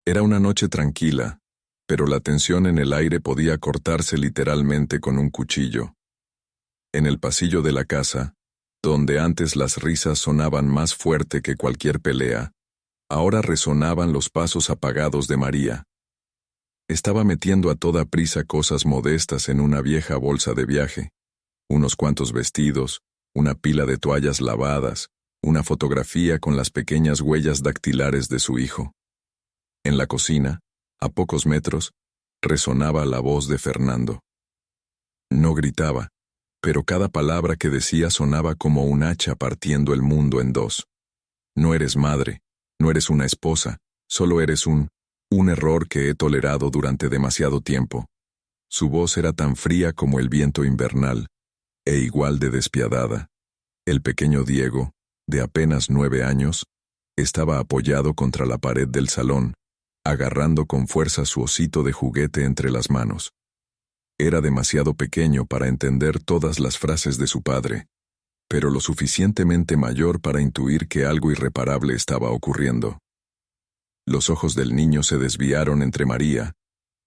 Era una noche tranquila, pero la tensión en el aire podía cortarse literalmente con un cuchillo. En el pasillo de la casa, donde antes las risas sonaban más fuerte que cualquier pelea, ahora resonaban los pasos apagados de María. Estaba metiendo a toda prisa cosas modestas en una vieja bolsa de viaje, unos cuantos vestidos, una pila de toallas lavadas, una fotografía con las pequeñas huellas dactilares de su hijo. En la cocina, a pocos metros, resonaba la voz de Fernando. No gritaba, pero cada palabra que decía sonaba como un hacha partiendo el mundo en dos. No eres madre, no eres una esposa, solo eres un error que he tolerado durante demasiado tiempo. Su voz era tan fría como el viento invernal, e igual de despiadada. El pequeño Diego, de apenas 9 años, estaba apoyado contra la pared del salón, agarrando con fuerza su osito de juguete entre las manos. Era demasiado pequeño para entender todas las frases de su padre, pero lo suficientemente mayor para intuir que algo irreparable estaba ocurriendo. Los ojos del niño se desviaron entre María,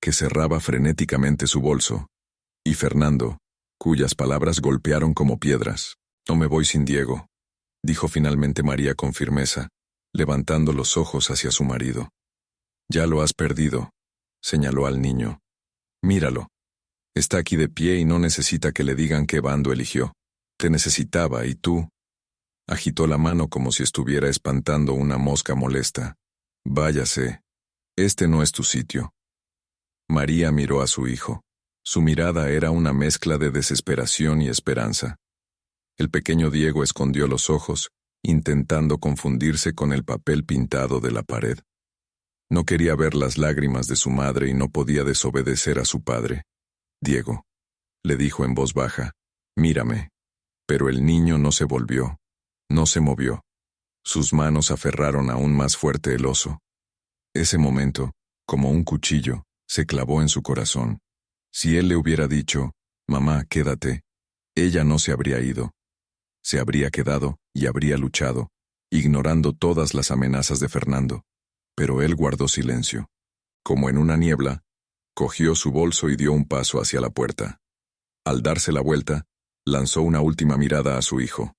que cerraba frenéticamente su bolso, y Fernando, cuyas palabras golpearon como piedras. «No me voy sin Diego», dijo finalmente María con firmeza, levantando los ojos hacia su marido. «Ya lo has perdido», señaló al niño. «Míralo. Está aquí de pie y no necesita que le digan qué bando eligió. Te necesitaba y tú». Agitó la mano como si estuviera espantando una mosca molesta. «Váyase. Este no es tu sitio». María miró a su hijo. Su mirada era una mezcla de desesperación y esperanza. El pequeño Diego escondió los ojos, intentando confundirse con el papel pintado de la pared. No quería ver las lágrimas de su madre y no podía desobedecer a su padre. «Diego», le dijo en voz baja, «mírame». Pero el niño no se volvió, no se movió. Sus manos aferraron aún más fuerte el oso. Ese momento, como un cuchillo, se clavó en su corazón. Si él le hubiera dicho, «Mamá, quédate», ella no se habría ido. Se habría quedado y habría luchado, ignorando todas las amenazas de Fernando. Pero él guardó silencio. Como en una niebla, cogió su bolso y dio un paso hacia la puerta. Al darse la vuelta, lanzó una última mirada a su hijo.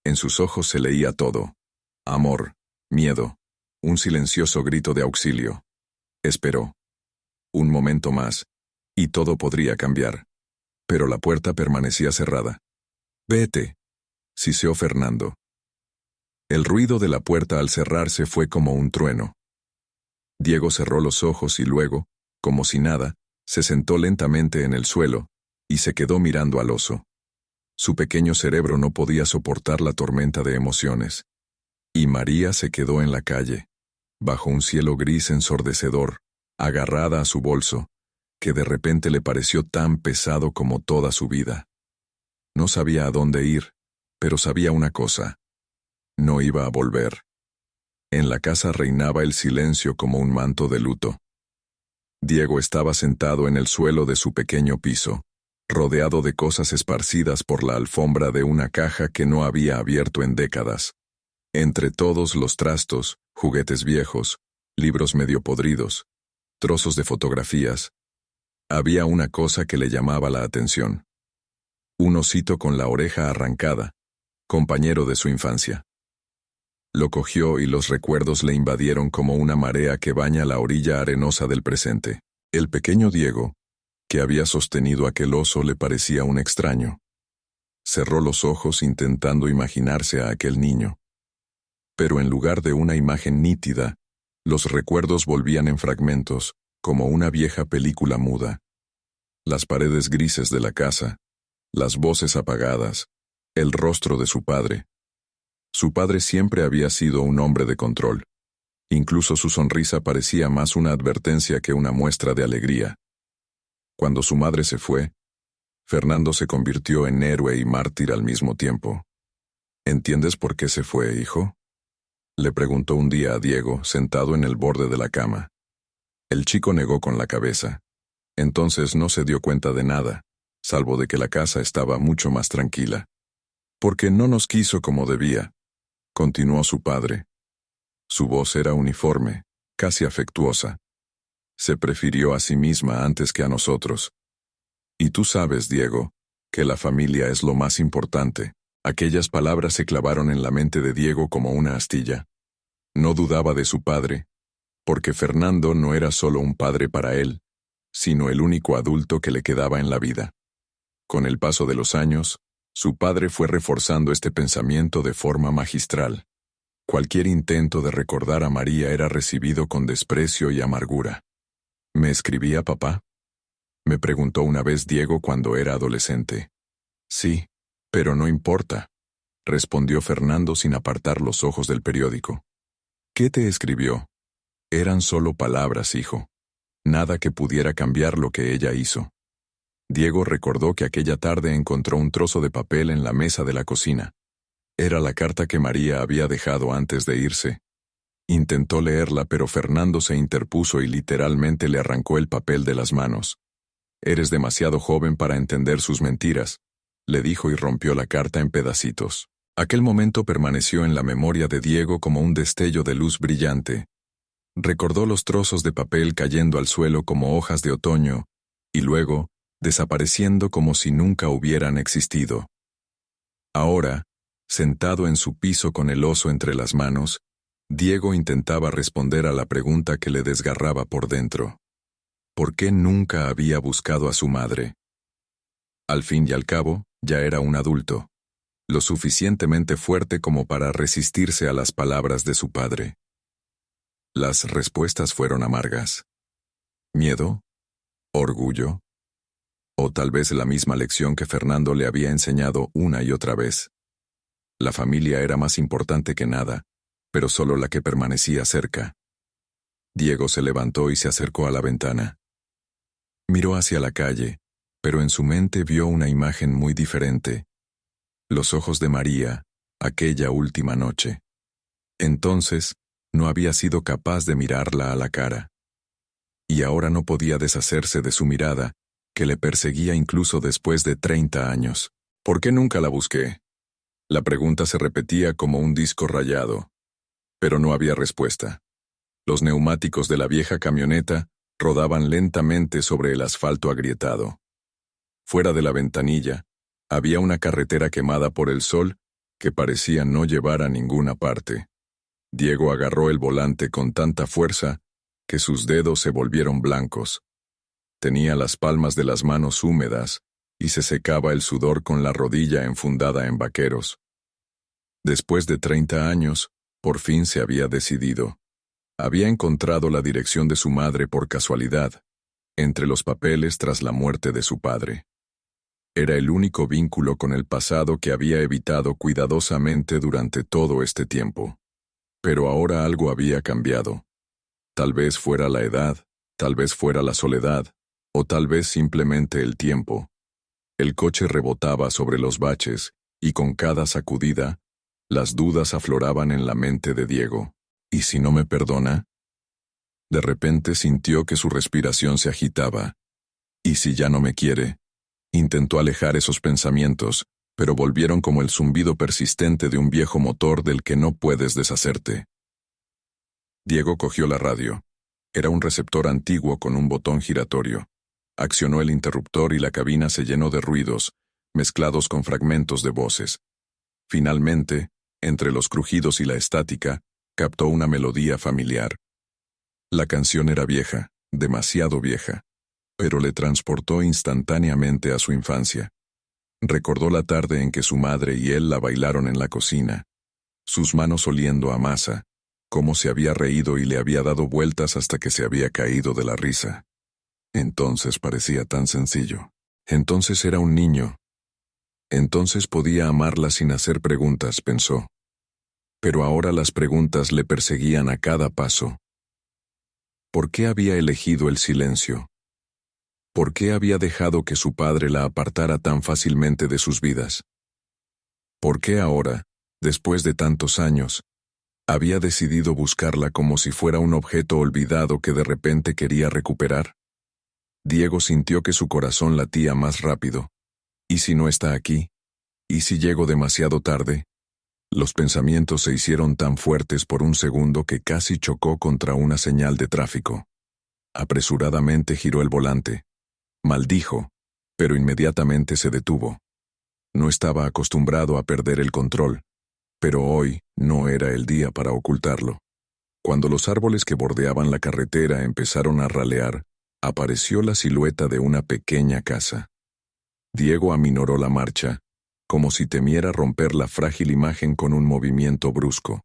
En sus ojos se leía todo: amor, miedo, un silencioso grito de auxilio. Esperó. Un momento más, y todo podría cambiar. Pero la puerta permanecía cerrada. «Vete», siseó Fernando. El ruido de la puerta al cerrarse fue como un trueno. Diego cerró los ojos y luego, como si nada, se sentó lentamente en el suelo y se quedó mirando al oso. Su pequeño cerebro no podía soportar la tormenta de emociones. Y María se quedó en la calle, bajo un cielo gris ensordecedor, agarrada a su bolso, que de repente le pareció tan pesado como toda su vida. No sabía a dónde ir, pero sabía una cosa: no iba a volver. En la casa reinaba el silencio como un manto de luto. Diego estaba sentado en el suelo de su pequeño piso, rodeado de cosas esparcidas por la alfombra de una caja que no había abierto en décadas. Entre todos los trastos, juguetes viejos, libros medio podridos, trozos de fotografías, había una cosa que le llamaba la atención. Un osito con la oreja arrancada, compañero de su infancia. Lo cogió y los recuerdos le invadieron como una marea que baña la orilla arenosa del presente. El pequeño Diego, que había sostenido aquel oso, le parecía un extraño. Cerró los ojos intentando imaginarse a aquel niño. Pero en lugar de una imagen nítida, los recuerdos volvían en fragmentos, como una vieja película muda. Las paredes grises de la casa, las voces apagadas, el rostro de su padre. Su padre siempre había sido un hombre de control. Incluso su sonrisa parecía más una advertencia que una muestra de alegría. Cuando su madre se fue, Fernando se convirtió en héroe y mártir al mismo tiempo. ¿Entiendes por qué se fue, hijo?, le preguntó un día a Diego, sentado en el borde de la cama. El chico negó con la cabeza. Entonces no se dio cuenta de nada, salvo de que la casa estaba mucho más tranquila. «Porque no nos quiso como debía», continuó su padre. Su voz era uniforme, casi afectuosa, Se prefirió a sí misma antes que a nosotros. Y tú sabes, Diego, que la familia es lo más importante. Aquellas palabras se clavaron en la mente de Diego como una astilla. No dudaba de su padre, porque Fernando no era solo un padre para él, sino el único adulto que le quedaba en la vida. Con el paso de los años, su padre fue reforzando este pensamiento de forma magistral. Cualquier intento de recordar a María era recibido con desprecio y amargura. ¿Me escribía papá?, me preguntó una vez Diego cuando era adolescente. Sí, pero no importa, respondió Fernando sin apartar los ojos del periódico. ¿Qué te escribió? Eran solo palabras, hijo. Nada que pudiera cambiar lo que ella hizo. Diego recordó que aquella tarde encontró un trozo de papel en la mesa de la cocina. Era la carta que María había dejado antes de irse. Intentó leerla, pero Fernando se interpuso y literalmente le arrancó el papel de las manos. Eres demasiado joven para entender sus mentiras, le dijo y rompió la carta en pedacitos. Aquel momento permaneció en la memoria de Diego como un destello de luz brillante. Recordó los trozos de papel cayendo al suelo como hojas de otoño, y luego, desapareciendo como si nunca hubieran existido. Ahora, sentado en su piso con el oso entre las manos, Diego intentaba responder a la pregunta que le desgarraba por dentro. ¿Por qué nunca había buscado a su madre? Al fin y al cabo, ya era un adulto, lo suficientemente fuerte como para resistirse a las palabras de su padre. Las respuestas fueron amargas. ¿Miedo? ¿Orgullo? O tal vez la misma lección que Fernando le había enseñado una y otra vez. La familia era más importante que nada, pero solo la que permanecía cerca. Diego se levantó y se acercó a la ventana. Miró hacia la calle, pero en su mente vio una imagen muy diferente. Los ojos de María, aquella última noche. Entonces, no había sido capaz de mirarla a la cara. Y ahora no podía deshacerse de su mirada, que le perseguía incluso después de 30 años. ¿Por qué nunca la busqué? La pregunta se repetía como un disco rayado. Pero no había respuesta. Los neumáticos de la vieja camioneta rodaban lentamente sobre el asfalto agrietado. Fuera de la ventanilla, había una carretera quemada por el sol que parecía no llevar a ninguna parte. Diego agarró el volante con tanta fuerza que sus dedos se volvieron blancos. Tenía las palmas de las manos húmedas y se secaba el sudor con la rodilla enfundada en vaqueros. Después de 30 años, por fin se había decidido. Había encontrado la dirección de su madre por casualidad, entre los papeles tras la muerte de su padre. Era el único vínculo con el pasado que había evitado cuidadosamente durante todo este tiempo. Pero ahora algo había cambiado. Tal vez fuera la edad, tal vez fuera la soledad, o tal vez simplemente el tiempo. El coche rebotaba sobre los baches, y con cada sacudida, las dudas afloraban en la mente de Diego. ¿Y si no me perdona? De repente sintió que su respiración se agitaba. ¿Y si ya no me quiere? Intentó alejar esos pensamientos, pero volvieron como el zumbido persistente de un viejo motor del que no puedes deshacerte. Diego cogió la radio. Era un receptor antiguo con un botón giratorio. Accionó el interruptor y la cabina se llenó de ruidos, mezclados con fragmentos de voces. Finalmente, entre los crujidos y la estática, captó una melodía familiar. La canción era vieja, demasiado vieja, pero le transportó instantáneamente a su infancia. Recordó la tarde en que su madre y él la bailaron en la cocina, sus manos oliendo a masa, cómo se había reído y le había dado vueltas hasta que se había caído de la risa. Entonces parecía tan sencillo. Entonces era un niño. Entonces podía amarla sin hacer preguntas, pensó. Pero ahora las preguntas le perseguían a cada paso. ¿Por qué había elegido el silencio? ¿Por qué había dejado que su padre la apartara tan fácilmente de sus vidas? ¿Por qué ahora, después de tantos años, había decidido buscarla como si fuera un objeto olvidado que de repente quería recuperar? Diego sintió que su corazón latía más rápido. ¿Y si no está aquí? ¿Y si llego demasiado tarde? Los pensamientos se hicieron tan fuertes por un segundo que casi chocó contra una señal de tráfico. Apresuradamente giró el volante. Maldijo, pero inmediatamente se detuvo. No estaba acostumbrado a perder el control, pero hoy no era el día para ocultarlo. Cuando los árboles que bordeaban la carretera empezaron a ralear, apareció la silueta de una pequeña casa. Diego aminoró la marcha, como si temiera romper la frágil imagen con un movimiento brusco.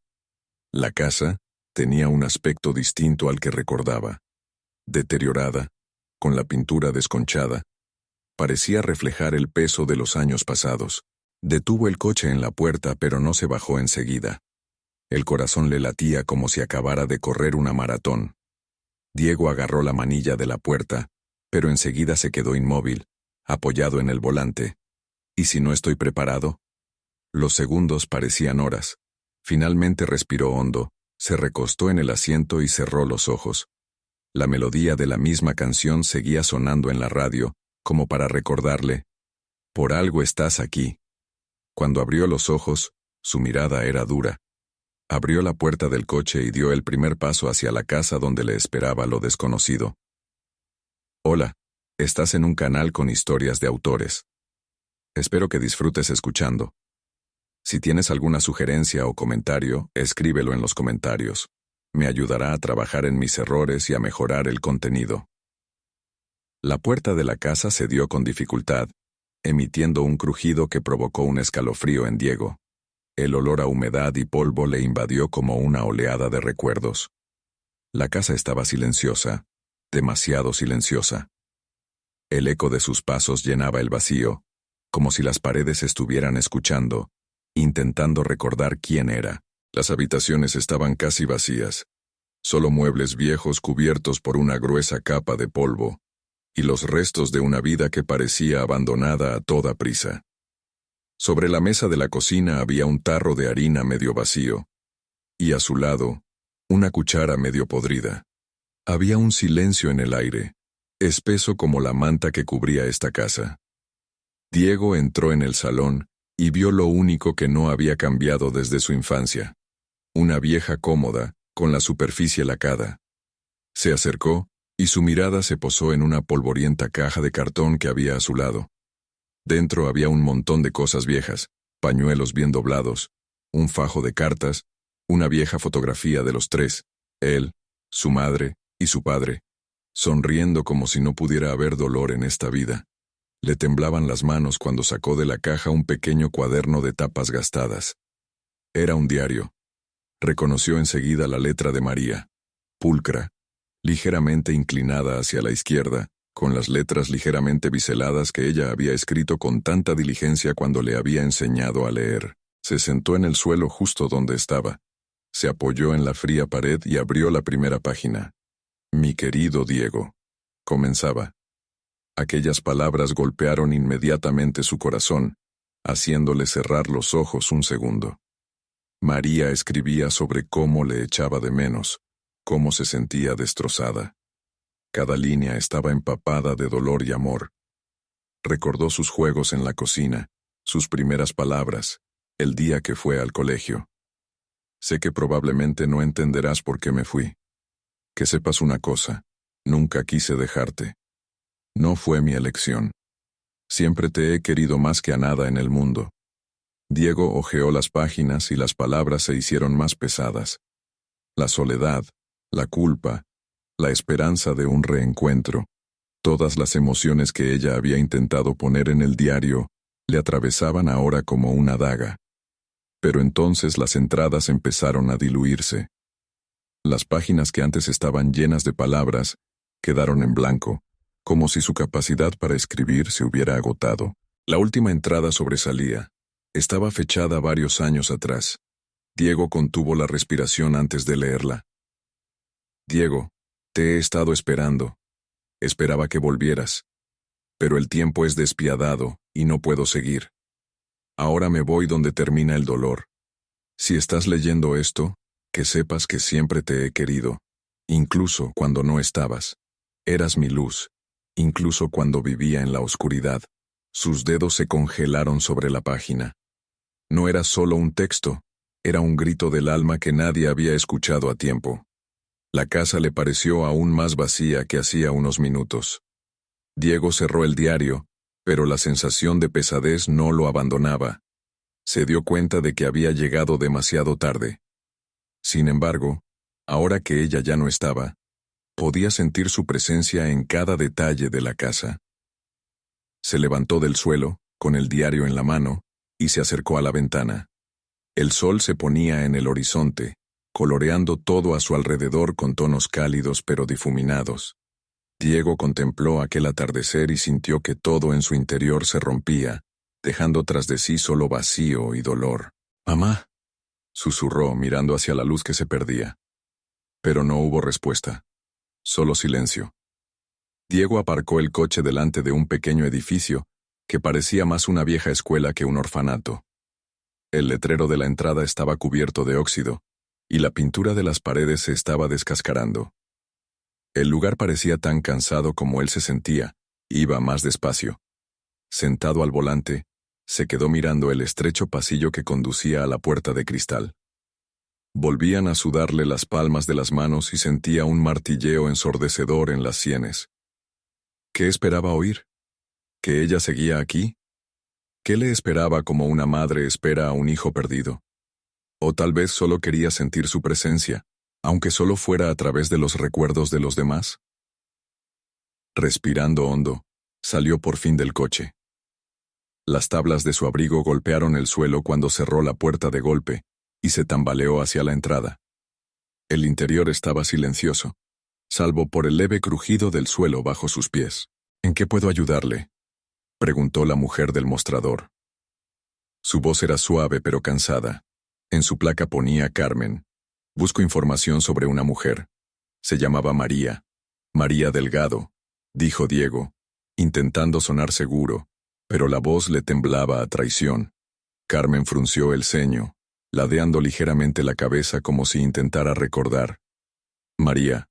La casa tenía un aspecto distinto al que recordaba. Deteriorada, con la pintura desconchada, parecía reflejar el peso de los años pasados. Detuvo el coche en la puerta, pero no se bajó enseguida. El corazón le latía como si acabara de correr una maratón. Diego agarró la manilla de la puerta, pero enseguida se quedó inmóvil, apoyado en el volante. ¿Y si no estoy preparado? Los segundos parecían horas. Finalmente respiró hondo, se recostó en el asiento y cerró los ojos. La melodía de la misma canción seguía sonando en la radio, como para recordarle: «Por algo estás aquí». Cuando abrió los ojos, su mirada era dura. Abrió la puerta del coche y dio el primer paso hacia la casa donde le esperaba lo desconocido. «Hola, estás en un canal con historias de autores. Espero que disfrutes escuchando. Si tienes alguna sugerencia o comentario, escríbelo en los comentarios. Me ayudará a trabajar en mis errores y a mejorar el contenido». La puerta de la casa se dio con dificultad, emitiendo un crujido que provocó un escalofrío en Diego. El olor a humedad y polvo le invadió como una oleada de recuerdos. La casa estaba silenciosa, demasiado silenciosa. El eco de sus pasos llenaba el vacío, como si las paredes estuvieran escuchando, intentando recordar quién era. Las habitaciones estaban casi vacías, solo muebles viejos cubiertos por una gruesa capa de polvo, y los restos de una vida que parecía abandonada a toda prisa. Sobre la mesa de la cocina había un tarro de harina medio vacío, y a su lado, una cuchara medio podrida. Había un silencio en el aire, espeso como la manta que cubría esta casa. Diego entró en el salón y vio lo único que no había cambiado desde su infancia: una vieja cómoda, con la superficie lacada. Se acercó, y su mirada se posó en una polvorienta caja de cartón que había a su lado. Dentro había un montón de cosas viejas, pañuelos bien doblados, un fajo de cartas, una vieja fotografía de los tres, él, su madre y su padre, sonriendo como si no pudiera haber dolor en esta vida. Le temblaban las manos cuando sacó de la caja un pequeño cuaderno de tapas gastadas. Era un diario. Reconoció enseguida la letra de María, pulcra, ligeramente inclinada hacia la izquierda, con las letras ligeramente biseladas que ella había escrito con tanta diligencia cuando le había enseñado a leer. Se sentó en el suelo justo donde estaba. Se apoyó en la fría pared y abrió la primera página. «Mi querido Diego», comenzaba. Aquellas palabras golpearon inmediatamente su corazón, haciéndole cerrar los ojos un segundo. María escribía sobre cómo le echaba de menos, cómo se sentía destrozada. Cada línea estaba empapada de dolor y amor. Recordó sus juegos en la cocina, sus primeras palabras, el día que fue al colegio. «Sé que probablemente no entenderás por qué me fui. Que sepas una cosa, nunca quise dejarte. No fue mi elección. Siempre te he querido más que a nada en el mundo». Diego hojeó las páginas y las palabras se hicieron más pesadas. La soledad, la culpa, la esperanza de un reencuentro, todas las emociones que ella había intentado poner en el diario, le atravesaban ahora como una daga. Pero entonces las entradas empezaron a diluirse. Las páginas que antes estaban llenas de palabras quedaron en blanco, como si su capacidad para escribir se hubiera agotado. La última entrada sobresalía. Estaba fechada varios años atrás. Diego contuvo la respiración antes de leerla. «Diego, te he estado esperando. Esperaba que volvieras. Pero el tiempo es despiadado y no puedo seguir. Ahora me voy donde termina el dolor. Si estás leyendo esto, que sepas que siempre te he querido, incluso cuando no estabas. Eras mi luz, incluso cuando vivía en la oscuridad». Sus dedos se congelaron sobre la página. No era solo un texto, era un grito del alma que nadie había escuchado a tiempo. La casa le pareció aún más vacía que hacía unos minutos. Diego cerró el diario, pero la sensación de pesadez no lo abandonaba. Se dio cuenta de que había llegado demasiado tarde. Sin embargo, ahora que ella ya no estaba, podía sentir su presencia en cada detalle de la casa. Se levantó del suelo, con el diario en la mano, y se acercó a la ventana. El sol se ponía en el horizonte, coloreando todo a su alrededor con tonos cálidos pero difuminados. Diego contempló aquel atardecer y sintió que todo en su interior se rompía, dejando tras de sí solo vacío y dolor. «Mamá», susurró mirando hacia la luz que se perdía. Pero no hubo respuesta. Solo silencio. Diego aparcó el coche delante de un pequeño edificio que parecía más una vieja escuela que un orfanato. El letrero de la entrada estaba cubierto de óxido, y la pintura de las paredes se estaba descascarando. El lugar parecía tan cansado como él se sentía, iba más despacio. Sentado al volante, se quedó mirando el estrecho pasillo que conducía a la puerta de cristal. Volvían a sudarle las palmas de las manos y sentía un martilleo ensordecedor en las sienes. ¿Qué esperaba oír? ¿Que ella seguía aquí? ¿Qué le esperaba como una madre espera a un hijo perdido? O tal vez solo quería sentir su presencia, aunque solo fuera a través de los recuerdos de los demás. Respirando hondo, salió por fin del coche. Las tablas de su abrigo golpearon el suelo cuando cerró la puerta de golpe y se tambaleó hacia la entrada. El interior estaba silencioso, salvo por el leve crujido del suelo bajo sus pies. «¿En qué puedo ayudarle?», preguntó la mujer del mostrador. Su voz era suave pero cansada. En su placa ponía Carmen. «Busco información sobre una mujer. Se llamaba María. María Delgado», dijo Diego, intentando sonar seguro, pero la voz le temblaba a traición. Carmen frunció el ceño, ladeando ligeramente la cabeza como si intentara recordar. «María.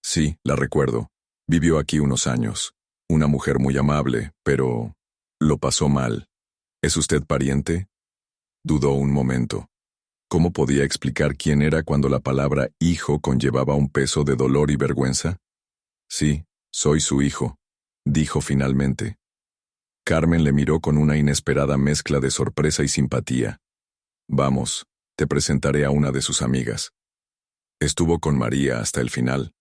Sí, la recuerdo. Vivió aquí unos años. Una mujer muy amable, pero lo pasó mal. ¿Es usted pariente?». Dudó un momento. ¿Cómo podía explicar quién era cuando la palabra hijo conllevaba un peso de dolor y vergüenza? «Sí, soy su hijo», dijo finalmente. Carmen le miró con una inesperada mezcla de sorpresa y simpatía. «Vamos, te presentaré a una de sus amigas». Estuvo con María hasta el final.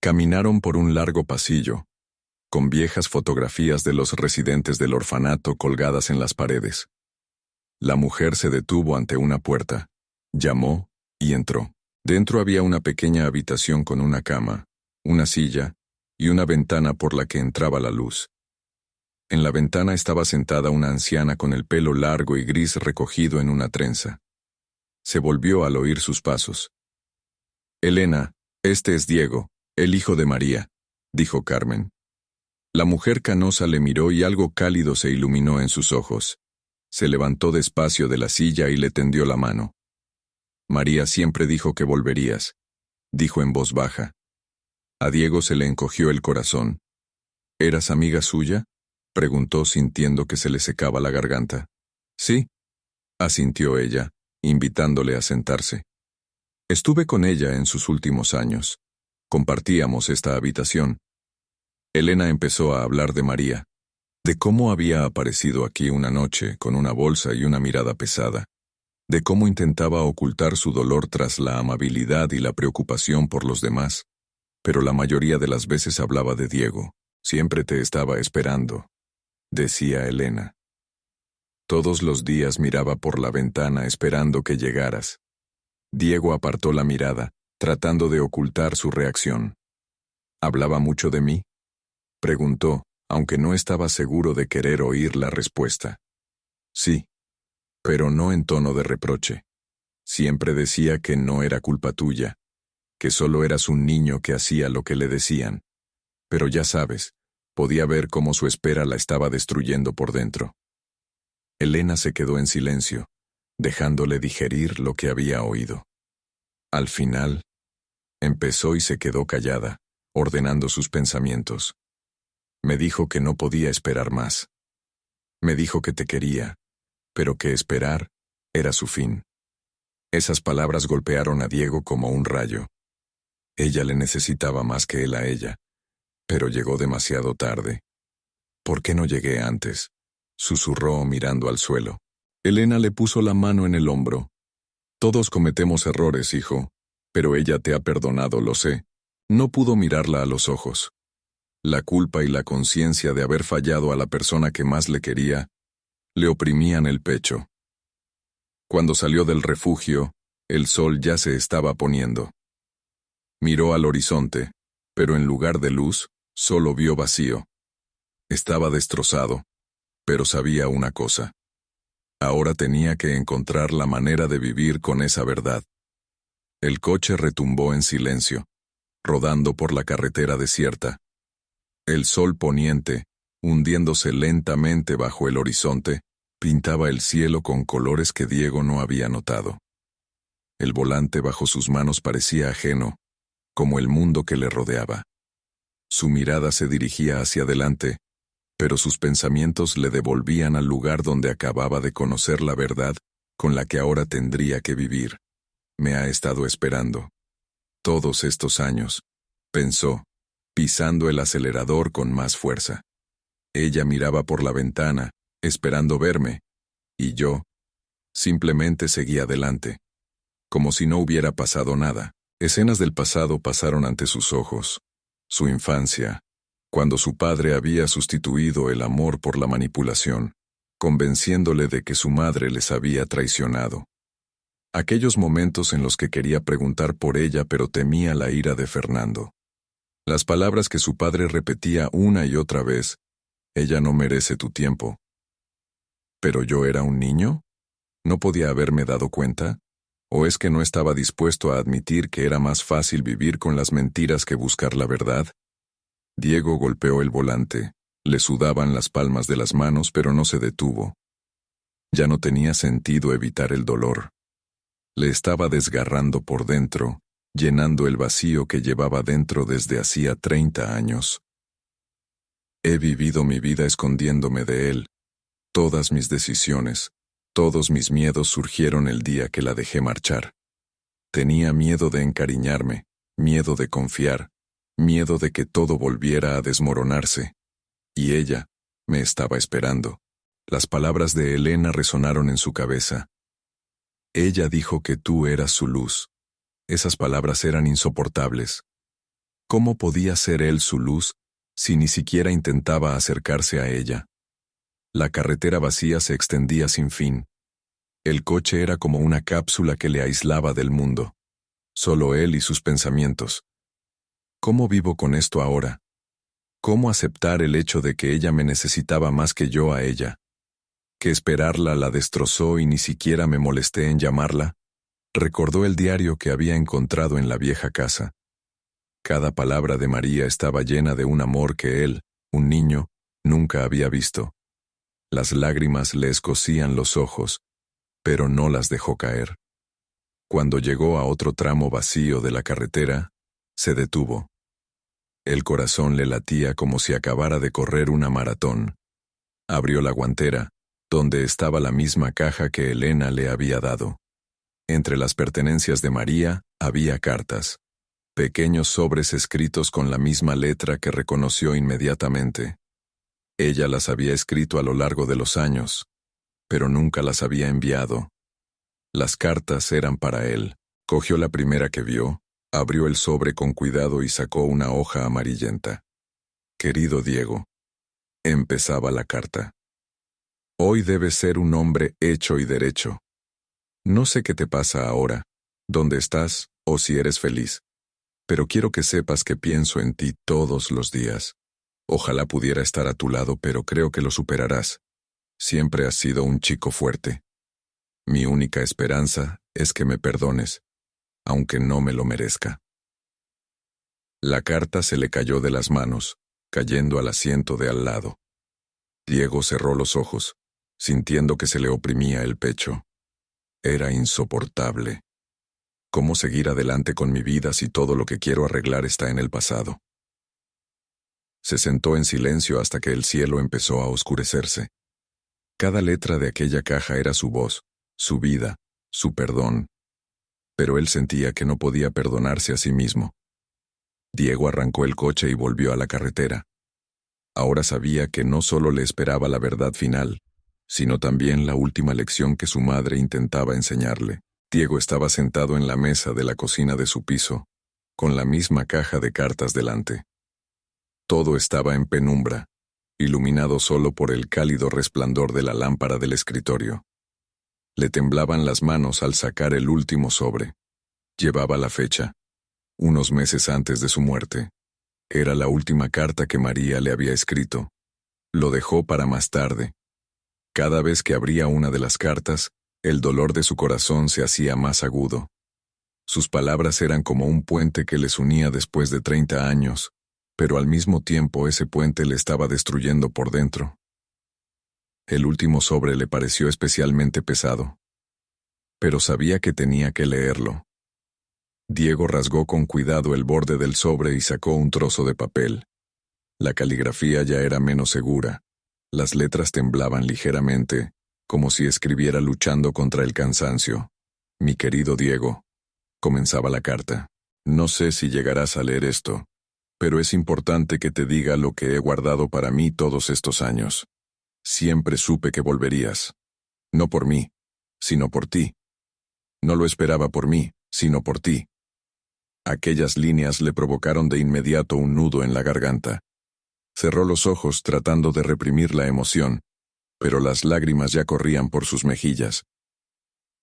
Caminaron por un largo pasillo, con viejas fotografías de los residentes del orfanato colgadas en las paredes. La mujer se detuvo ante una puerta, llamó y entró. Dentro había una pequeña habitación con una cama, una silla y una ventana por la que entraba la luz. En la ventana estaba sentada una anciana con el pelo largo y gris recogido en una trenza. Se volvió al oír sus pasos. «Elena, este es Diego, el hijo de María», dijo Carmen. La mujer canosa le miró y algo cálido se iluminó en sus ojos. Se levantó despacio de la silla y le tendió la mano. «María siempre dijo que volverías», dijo en voz baja. A Diego se le encogió el corazón. «¿Eras amiga suya?», preguntó sintiendo que se le secaba la garganta. «Sí», asintió ella, invitándole a sentarse. «Estuve con ella en sus últimos años. Compartíamos esta habitación». Elena empezó a hablar de María, de cómo había aparecido aquí una noche con una bolsa y una mirada pesada, de cómo intentaba ocultar su dolor tras la amabilidad y la preocupación por los demás, pero la mayoría de las veces hablaba de Diego. «Siempre te estaba esperando», decía Elena. «Todos los días miraba por la ventana esperando que llegaras». Diego apartó la mirada, tratando de ocultar su reacción. «¿Hablaba mucho de mí?», preguntó, aunque no estaba seguro de querer oír la respuesta. «Sí», pero no en tono de reproche. Siempre decía que no era culpa tuya, que solo eras un niño que hacía lo que le decían. Pero ya sabes, podía ver cómo su espera la estaba destruyendo por dentro. Elena se quedó en silencio, dejándole digerir lo que había oído. Al final, empezó y se quedó callada, ordenando sus pensamientos. «Me dijo que no podía esperar más. Me dijo que te quería, pero que esperar era su fin». Esas palabras golpearon a Diego como un rayo. Ella le necesitaba más que él a ella, pero llegó demasiado tarde. ¿Por qué no llegué antes?, susurró mirando al suelo. Elena le puso la mano en el hombro. Todos cometemos errores, hijo, pero ella te ha perdonado, lo sé. No pudo mirarla a los ojos. La culpa y la conciencia de haber fallado a la persona que más le quería le oprimían el pecho. Cuando salió del refugio, el sol ya se estaba poniendo. Miró al horizonte, pero en lugar de luz, solo vio vacío. Estaba destrozado, pero sabía una cosa. Ahora tenía que encontrar la manera de vivir con esa verdad. El coche retumbó en silencio, rodando por la carretera desierta. El sol poniente, hundiéndose lentamente bajo el horizonte, pintaba el cielo con colores que Diego no había notado. El volante bajo sus manos parecía ajeno, como el mundo que le rodeaba. Su mirada se dirigía hacia adelante, pero sus pensamientos le devolvían al lugar donde acababa de conocer la verdad con la que ahora tendría que vivir. Me ha estado esperando. Todos estos años, pensó, pisando el acelerador con más fuerza. Ella miraba por la ventana, esperando verme, y yo simplemente seguí adelante, como si no hubiera pasado nada. Escenas del pasado pasaron ante sus ojos. Su infancia, cuando su padre había sustituido el amor por la manipulación, convenciéndole de que su madre les había traicionado. Aquellos momentos en los que quería preguntar por ella pero temía la ira de Fernando. Las palabras que su padre repetía una y otra vez: ella no merece tu tiempo. ¿Pero yo era un niño? ¿No podía haberme dado cuenta? ¿O es que no estaba dispuesto a admitir que era más fácil vivir con las mentiras que buscar la verdad? Diego golpeó el volante. Le sudaban las palmas de las manos, pero no se detuvo. Ya no tenía sentido evitar el dolor. Le estaba desgarrando por dentro, llenando el vacío que llevaba dentro desde hacía 30 años. He vivido mi vida escondiéndome de él. Todas mis decisiones, todos mis miedos surgieron el día que la dejé marchar. Tenía miedo de encariñarme, miedo de confiar, miedo de que todo volviera a desmoronarse. Y ella me estaba esperando. Las palabras de Elena resonaron en su cabeza. Ella dijo que tú eras su luz. Esas palabras eran insoportables. ¿Cómo podía ser él su luz si ni siquiera intentaba acercarse a ella? La carretera vacía se extendía sin fin. El coche era como una cápsula que le aislaba del mundo. Solo él y sus pensamientos. ¿Cómo vivo con esto ahora? ¿Cómo aceptar el hecho de que ella me necesitaba más que yo a ella? ¿Que esperarla la destrozó y ni siquiera me molesté en llamarla? Recordó el diario que había encontrado en la vieja casa. Cada palabra de María estaba llena de un amor que él, un niño, nunca había visto. Las lágrimas le escocían los ojos, pero no las dejó caer. Cuando llegó a otro tramo vacío de la carretera, se detuvo. El corazón le latía como si acabara de correr una maratón. Abrió la guantera, donde estaba la misma caja que Elena le había dado. Entre las pertenencias de María había cartas, pequeños sobres escritos con la misma letra que reconoció inmediatamente. Ella las había escrito a lo largo de los años, pero nunca las había enviado. Las cartas eran para él. Cogió la primera que vio, abrió el sobre con cuidado y sacó una hoja amarillenta. Querido Diego, empezaba la carta. Hoy debes ser un hombre hecho y derecho. No sé qué te pasa ahora, dónde estás o si eres feliz, pero quiero que sepas que pienso en ti todos los días. Ojalá pudiera estar a tu lado, pero creo que lo superarás. Siempre has sido un chico fuerte. Mi única esperanza es que me perdones, aunque no me lo merezca. La carta se le cayó de las manos, cayendo al asiento de al lado. Diego cerró los ojos, sintiendo que se le oprimía el pecho. Era insoportable. ¿Cómo seguir adelante con mi vida si todo lo que quiero arreglar está en el pasado? Se sentó en silencio hasta que el cielo empezó a oscurecerse. Cada letra de aquella caja era su voz, su vida, su perdón. Pero él sentía que no podía perdonarse a sí mismo. Diego arrancó el coche y volvió a la carretera. Ahora sabía que no solo le esperaba la verdad final, sino también la última lección que su madre intentaba enseñarle. Diego estaba sentado en la mesa de la cocina de su piso, con la misma caja de cartas delante. Todo estaba en penumbra, iluminado solo por el cálido resplandor de la lámpara del escritorio. Le temblaban las manos al sacar el último sobre. Llevaba la fecha, unos meses antes de su muerte. Era la última carta que María le había escrito. Lo dejó para más tarde. Cada vez que abría una de las cartas, el dolor de su corazón se hacía más agudo. Sus palabras eran como un puente que les unía después de 30 años, pero al mismo tiempo ese puente le estaba destruyendo por dentro. El último sobre le pareció especialmente pesado, pero sabía que tenía que leerlo. Diego rasgó con cuidado el borde del sobre y sacó un trozo de papel. La caligrafía ya era menos segura. Las letras temblaban ligeramente, como si escribiera luchando contra el cansancio. «Mi querido Diego», comenzaba la carta, «no sé si llegarás a leer esto, pero es importante que te diga lo que he guardado para mí todos estos años. Siempre supe que volverías. No por mí, sino por ti. No lo esperaba por mí, sino por ti». Aquellas líneas le provocaron de inmediato un nudo en la garganta. Cerró los ojos tratando de reprimir la emoción, pero las lágrimas ya corrían por sus mejillas.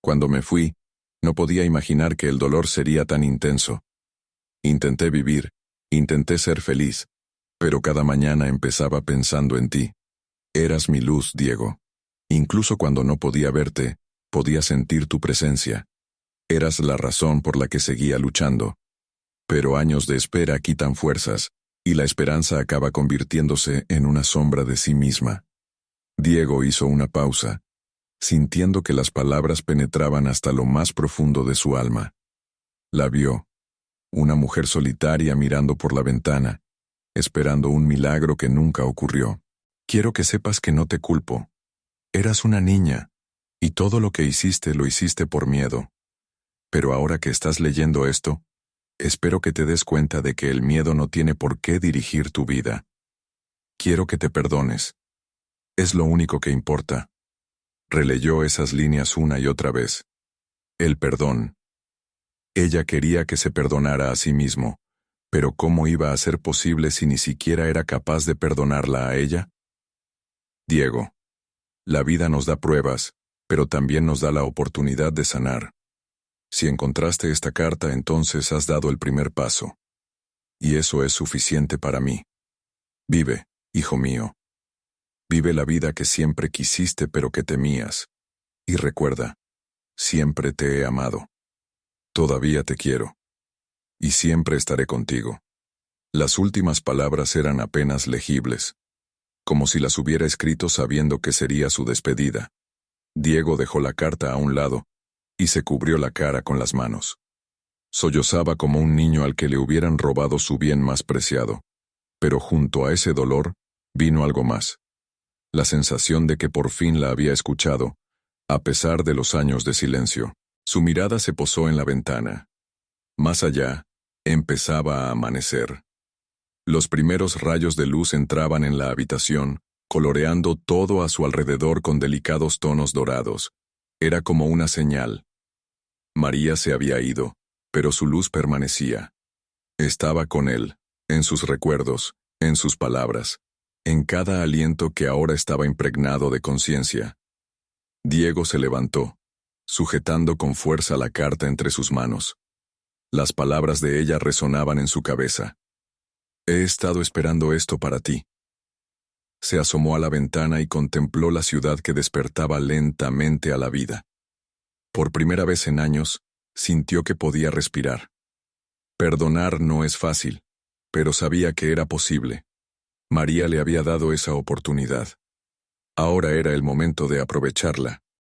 Cuando me fui, no podía imaginar que el dolor sería tan intenso. Intenté vivir, intenté ser feliz, pero cada mañana empezaba pensando en ti. Eras mi luz, Diego. Incluso cuando no podía verte, podía sentir tu presencia. Eras la razón por la que seguía luchando. Pero años de espera quitan fuerzas, y la esperanza acaba convirtiéndose en una sombra de sí misma. Diego hizo una pausa, sintiendo que las palabras penetraban hasta lo más profundo de su alma. La vio, una mujer solitaria mirando por la ventana, esperando un milagro que nunca ocurrió. Quiero que sepas que no te culpo. Eras una niña, y todo lo que hiciste lo hiciste por miedo. Pero ahora que estás leyendo esto, espero que te des cuenta de que el miedo no tiene por qué dirigir tu vida. Quiero que te perdones. Es lo único que importa. Releyó esas líneas una y otra vez. El perdón. Ella quería que se perdonara a sí mismo, pero ¿cómo iba a ser posible si ni siquiera era capaz de perdonarla a ella? Diego, la vida nos da pruebas, pero también nos da la oportunidad de sanar. Si encontraste esta carta, entonces has dado el primer paso. Y eso es suficiente para mí. Vive, hijo mío. Vive la vida que siempre quisiste pero que temías. Y recuerda, siempre te he amado. Todavía te quiero. Y siempre estaré contigo. Las últimas palabras eran apenas legibles, como si las hubiera escrito sabiendo que sería su despedida. Diego dejó la carta a un lado y se cubrió la cara con las manos. Sollozaba como un niño al que le hubieran robado su bien más preciado. Pero junto a ese dolor, vino algo más. La sensación de que por fin la había escuchado, a pesar de los años de silencio. Su mirada se posó en la ventana. Más allá, empezaba a amanecer. Los primeros rayos de luz entraban en la habitación, coloreando todo a su alrededor con delicados tonos dorados. Era como una señal. María se había ido, pero su luz permanecía. Estaba con él, en sus recuerdos, en sus palabras, en cada aliento que ahora estaba impregnado de conciencia. Diego se levantó, sujetando con fuerza la carta entre sus manos. Las palabras de ella resonaban en su cabeza. He estado esperando esto para ti. Se asomó a la ventana y contempló la ciudad que despertaba lentamente a la vida. Por primera vez en años, sintió que podía respirar. Perdonar no es fácil, pero sabía que era posible. María le había dado esa oportunidad. Ahora era el momento de aprovecharla.